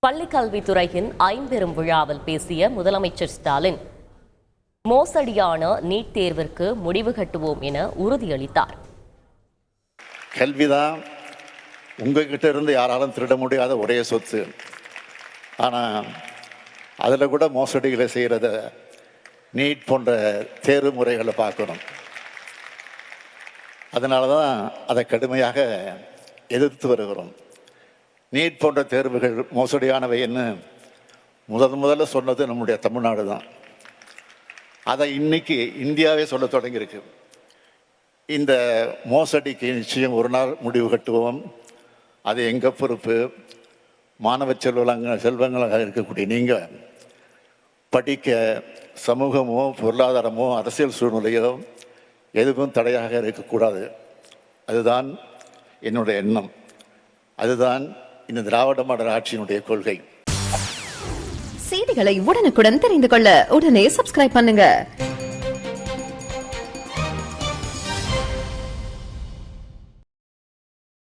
பள்ளிக்கல்வித்துறையின் ஐம்பெரும் விழாவில் பேசிய முதலமைச்சர் ஸ்டாலின் மோசடியான நீட் தேர்விற்கு முடிவு கட்டுவோம் என உறுதியளித்தார். கல்விதான் உங்ககிட்ட இருந்து யாராலும் திருட முடியாத ஒரே சொத்து. ஆனால் அதில் கூட மோசடிகளை செய்கிறத நீட் போன்ற தேர்வு முறைகளை பார்க்கணும். அதனால தான் அதை கடுமையாக எதிர்த்து வருகிறோம். நீட் போன்ற தேர்வுகள் மோசடியானவை என்று முதல்ல சொன்னது நம்முடைய தமிழ்நாடு தான். அதை இன்னைக்கு இந்தியாவே சொல்ல தொடங்கியிருக்கு. இந்த மோசடிக்கு நிச்சயம் ஒரு நாள் முடிவு கட்டுவோம். அது எங்கள் பொறுப்பு. மாணவ செல்வங்களாக இருக்கக்கூடிய நீங்கள் படிக்க சமூகமோ பொருளாதாரமோ அரசியல் சூழ்நிலையோ எதுவும் தடையாக இருக்கக்கூடாது. அதுதான் என்னுடைய எண்ணம். அதுதான் இந்த திராவிட மாடல் ஆட்சியினுடைய கொள்கை. செய்திகளை உடனுக்குடன் தெரிந்து கொள்ள உடனே சப்ஸ்கிரைப் பண்ணுங்க.